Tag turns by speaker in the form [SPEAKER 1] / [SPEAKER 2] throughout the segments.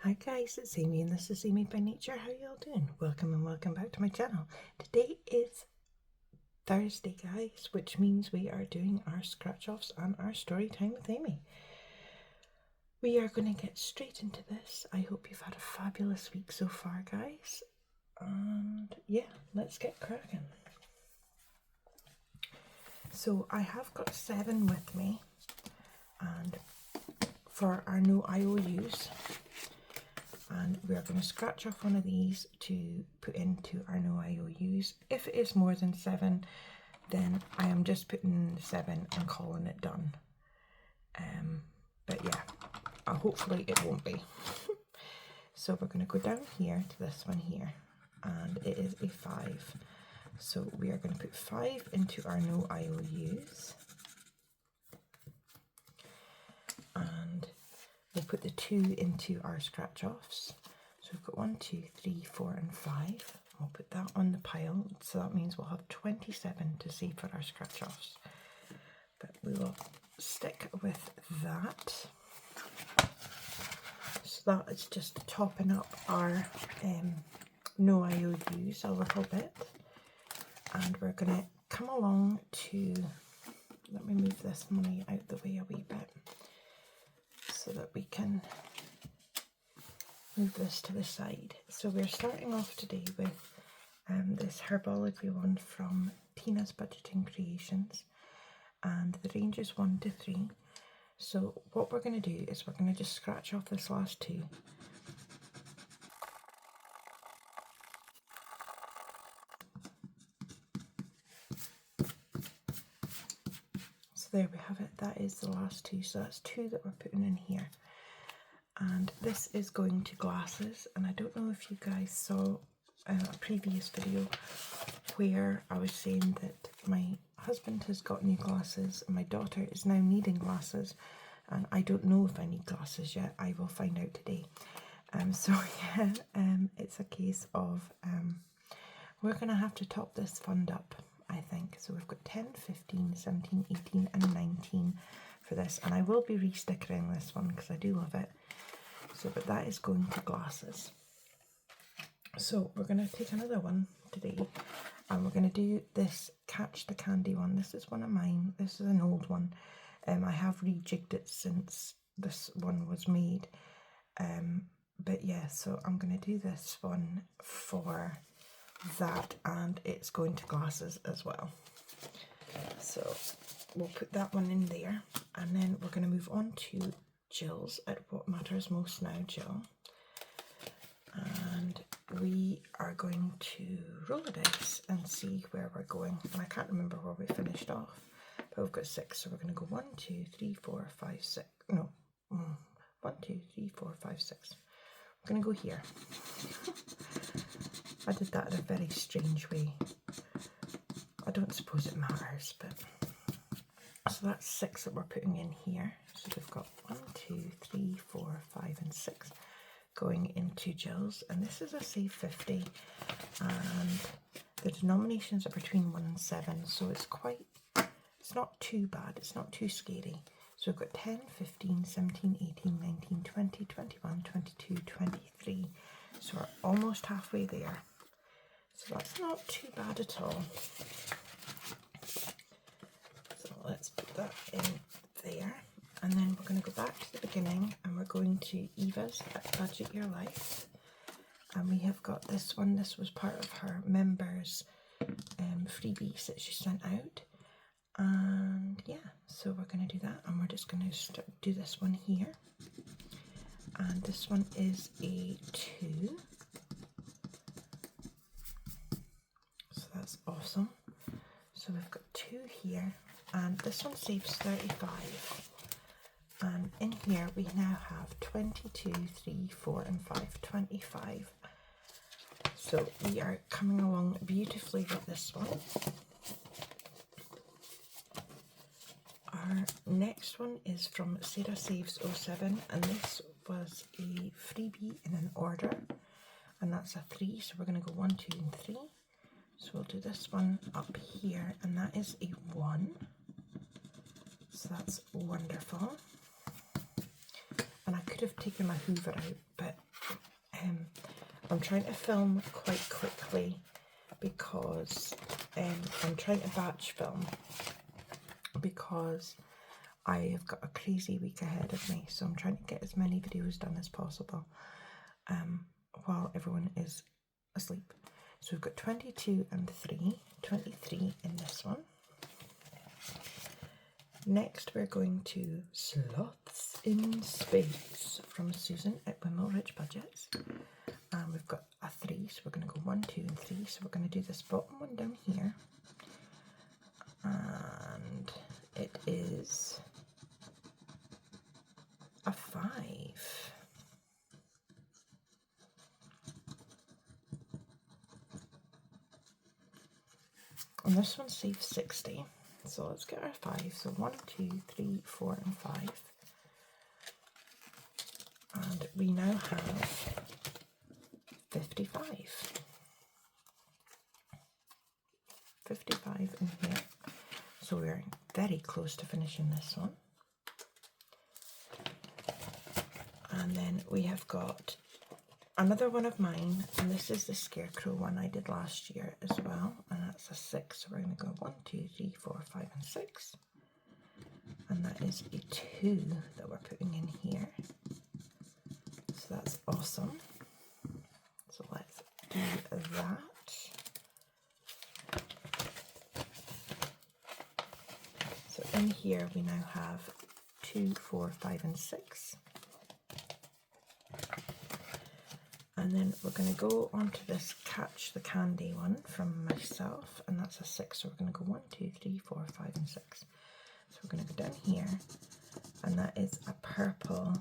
[SPEAKER 1] Hi guys, it's Amy and this is Amy by Nature. How y'all doing? Welcome and welcome back to my channel. Today is Thursday guys, which means we are doing our scratch offs and our story time with Amy. We are going to get straight into this. I hope you've had a fabulous week so far guys. And yeah, let's get cracking. So I have got 7 with me, and for our no IOUs, and we are going to scratch off one of these to put into our no IOUs. If it is more than 7, then I am just putting 7 and calling it done. But yeah, hopefully it won't be. So we're going to go down here to this one here, and it is a 5. So we are going to put 5 into our no IOUs, and we'll put the 2 into our scratch offs. So we've got 1, 2, 3, 4 and 5. We'll put that on the pile, so that means we'll have 27 to save for our scratch offs. But we will stick with that. So that is just topping up our no IOUs a little bit. And we're going to come along to, let me move this money out the way a wee bit, so that we can move this to the side. So we're starting off today with this herbology one from Tina's Budgeting Creations, and the range is 1 to 3. So what we're going to do is we're going to just scratch off this last 2. So there we have it, that is the last 2, so that's 2 that we're putting in here. And this is going to glasses, and I don't know if you guys saw a previous video where I was saying that my husband has got new glasses and my daughter is now needing glasses, and I don't know if I need glasses yet. I will find out today. So yeah, it's a case of we're going to have to top this fund up, I think. So we've got 10, 15, 17, 18 and 19 for this, and I will be re-stickering this one because I do love it. So, but that is going to glasses. So we're going to take another one today, and we're going to do this Catch the Candy one. This is one of mine. This is an old one. I have rejigged it since this one was made. But yeah, so I'm going to do this one for that, and it's going to glasses as well. So we'll put that one in there, and then we're going to move on to Jill's at What Matters Most Now, Jill. And we are going to roll a dice and see where we're going. And I can't remember where we finished off, but we've got 6, so we're going to go 1, 2, 3, 4, 5, 6. No, 1, 2, 3, 4, 5, 6. We're going to go here. I did that in a very strange way. I don't suppose it matters, but so that's 6 that we're putting in here. So we've got 1, 2, 3, 4, 5 and 6 going into Jill's, and this is a save 50, and the denominations are between 1 and 7, so it's not too bad, it's not too scary. So we've got 10, 15, 17, 18, 19, 20, 21, 22, 23. So we're almost halfway there. So that's not too bad at all. So let's put that in there. And then we're going to go back to the beginning, and we're going to Eva's at Budget Your Life. And we have got this one. This was part of her members' freebies that she sent out. And yeah, so we're going to do that, and we're just going to do this one here. And this one is a 2. So that's awesome. So we've got 2 here, and this one saves 35. And in here we now have 22, 3, 4 and 5, 25. So we are coming along beautifully with this one. Our next one is from Sarah Saves 07, and this was a freebie in an order, and that's a 3, so we're going to go 1, 2 and 3. So we'll do this one up here, and that is a 1. So that's wonderful. And I could have taken my Hoover out, but I'm trying to film quite quickly because I'm trying to batch film because I have got a crazy week ahead of me, so I'm trying to get as many videos done as possible while everyone is asleep. So we've got 22 and 3, 23 in this one. Next we're going to Sloths in Space from Susan at Wimble Rich Budgets. And we've got a 3, so we're going to go 1, 2 and 3. So we're going to do this bottom one down here. And it is a 5. And this one saves 60. So let's get our 5. So 1, 2, 3, 4 and 5. And we now have 55. 55 in here. So we're very close to finishing this one. And then we have got another one of mine, and this is the Scarecrow one I did last year as well, and that's a 6. So we're going to go 1, 2, 3, 4, 5 and 6. And that is a 2 that we're putting in here. So that's awesome. So let's do that. So in here we now have 2, 4, 5 and 6. And then we're going to go on to this Catch the Candy one from myself, and that's a 6. So we're going to go 1, 2, 3, 4, 5 and 6. So we're going to go down here, and that is a purple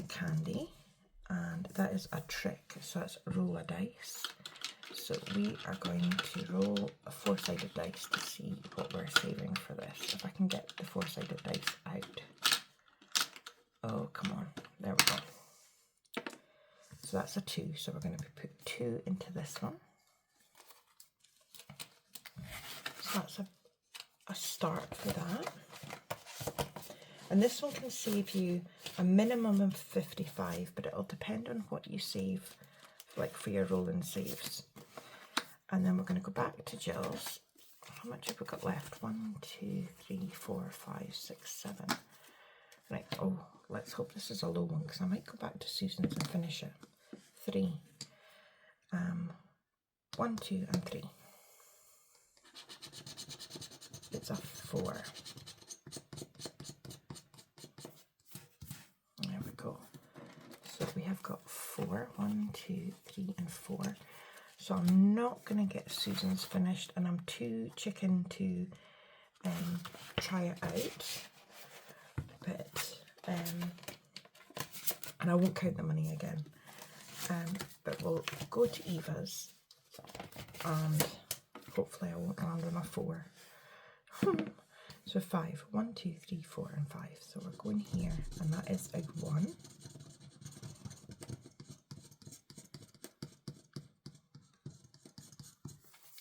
[SPEAKER 1] candy, and that is a trick. So it's roll a dice. So we are going to roll a 4-sided dice to see what we're saving for this. If I can get the 4-sided dice out. Oh, come on. There we go. So that's a 2. So we're going to put 2 into this one. So that's a start for that. And this one can save you a minimum of 55, but it'll depend on what you save, like for your rolling saves. And then we're going to go back to Jill's. How much have we got left? 1, 2, 3, 4, 5, 6, 7. Right, oh, let's hope this is a low one, because I might go back to Susan's and finish it. 3. 1, 2 and 3. It's a 4. There we go. So we have got 4. 1, 2, 3 and 4. So I'm not going to get Susan's finished, and I'm too chicken to try it out. But and I won't count the money again. But we'll go to Eva's, and hopefully I won't land on a 4. So 5. 1, 2, 3, 4 and 5. So we're going here, and that is a 1.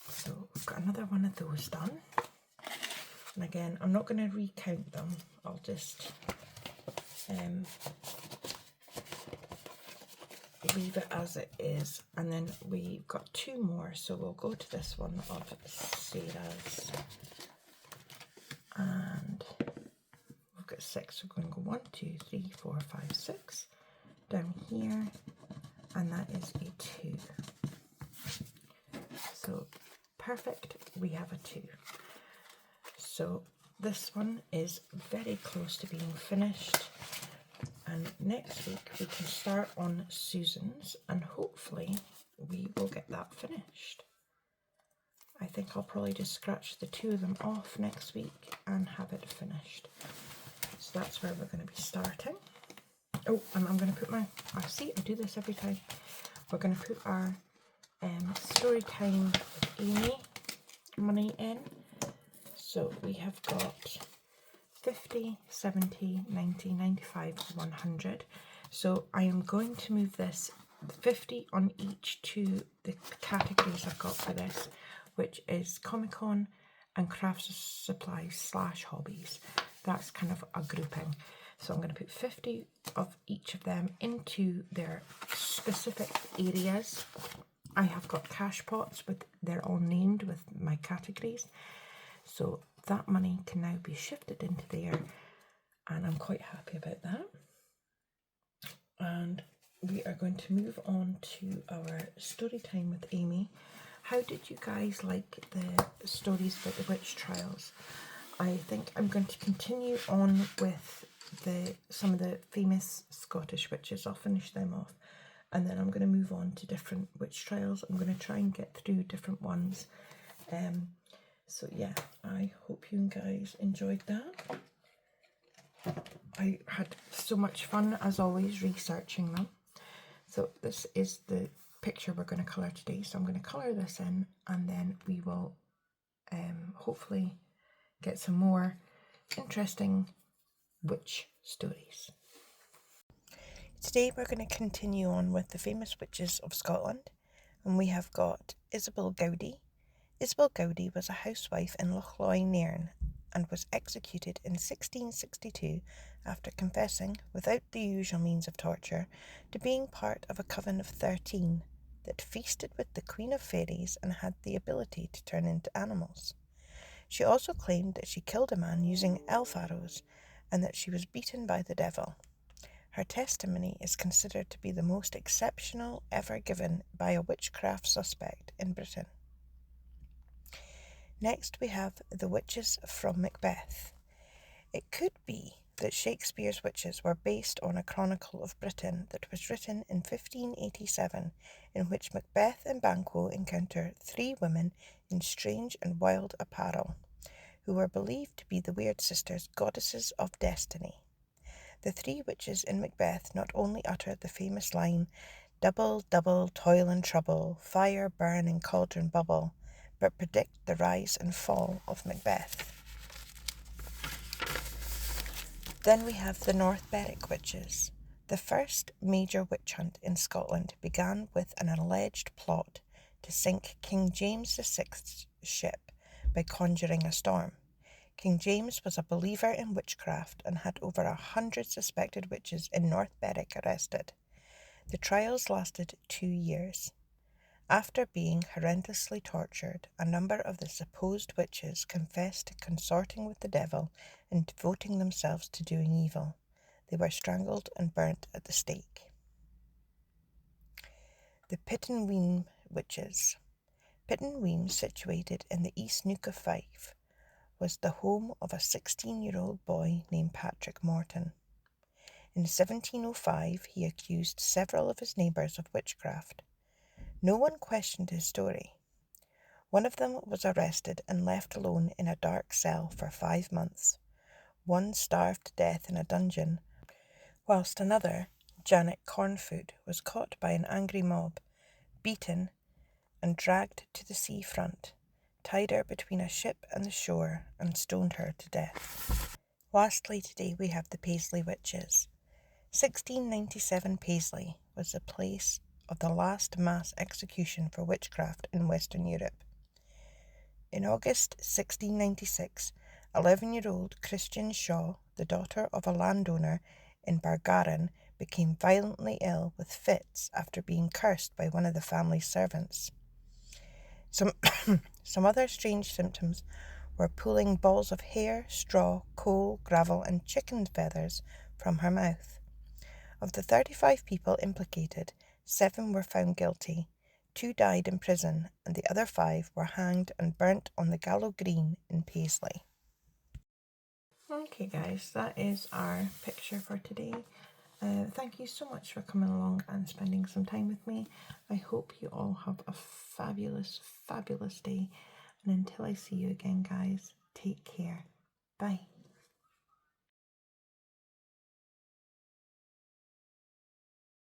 [SPEAKER 1] So we've got another one of those done. And again, I'm not going to recount them. I'll just leave it as it is. And then we've got 2 more. So we'll go to this one of Sarah's. And we've got 6. We're going to go 1, 2, 3, 4, 5, 6. Down here. And that is a 2. So perfect. We have a 2. So this one is very close to being finished, and next week we can start on Susan's, and hopefully we will get that finished. I think I'll probably just scratch the 2 of them off next week and have it finished. So that's where we're going to be starting. Oh, and I'm going to put my, I do this every time. We're going to put our Storytime Amy money in. So we have got 50, 70, 90, 95, 100. So I am going to move this 50 on each to the categories I've got for this, which is Comic-Con and Crafts Supplies / Hobbies. That's kind of a grouping. So I'm going to put 50 of each of them into their specific areas. I have got cash pots with, they're all named with my categories. So that money can now be shifted into there, and I'm quite happy about that. And we are going to move on to our story time with Amy. How did you guys like the stories about the witch trials? I think I'm going to continue on with some of the famous Scottish witches. I'll finish them off, and then I'm going to move on to different witch trials. I'm going to try and get through different ones. So yeah, I hope you guys enjoyed that. I had so much fun, as always, researching them. So this is the picture we're going to colour today. So I'm going to colour this in, and then we will hopefully get some more interesting witch stories. Today we're going to continue on with the famous witches of Scotland, and we have got Isabel Gowdy. Isabel Gowdy was a housewife in Lochloy, Nairn, and was executed in 1662 after confessing, without the usual means of torture, to being part of a coven of 13 that feasted with the Queen of Fairies and had the ability to turn into animals. She also claimed that she killed a man using elf arrows and that she was beaten by the devil. Her testimony is considered to be the most exceptional ever given by a witchcraft suspect in Britain. Next we have the witches from Macbeth. It could be that Shakespeare's witches were based on a chronicle of Britain that was written in 1587, in which Macbeth and Banquo encounter 3 women in strange and wild apparel, who were believed to be the Weird Sisters, goddesses of destiny. The 3 witches in Macbeth not only utter the famous line, "Double, double, toil and trouble, fire, burn and cauldron bubble," but predict the rise and fall of Macbeth. Then we have the North Berwick witches. The first major witch hunt in Scotland began with an alleged plot to sink King James VI's ship by conjuring a storm. King James was a believer in witchcraft and had over 100 suspected witches in North Berwick arrested. The trials lasted 2 years. After being horrendously tortured, a number of the supposed witches confessed to consorting with the devil and devoting themselves to doing evil. They were strangled and burnt at the stake. The Pittenweem witches. Pittenweem, situated in the East Neuk of Fife, was the home of a 16-year-old boy named Patrick Morton. In 1705, he accused several of his neighbours of witchcraft. No one questioned his story. One of them was arrested and left alone in a dark cell for 5 months. One starved to death in a dungeon, whilst another, Janet Cornfoot, was caught by an angry mob, beaten and dragged to the seafront, tied her between a ship and the shore, and stoned her to death. Lastly today we have the Paisley witches. 1697 Paisley was the place of the last mass execution for witchcraft in Western Europe. In August 1696, 11-year-old Christian Shaw, the daughter of a landowner in Bargaran, became violently ill with fits after being cursed by one of the family's servants. Some other strange symptoms were pulling balls of hair, straw, coal, gravel and chicken feathers from her mouth. Of the 35 people implicated, 7 were found guilty, 2 died in prison, and the other 5 were hanged and burnt on the Gallow Green in Paisley. Okay guys, that is our picture for today. Thank you so much for coming along and spending some time with me. I hope you all have a fabulous, fabulous day. And until I see you again guys, take care. Bye.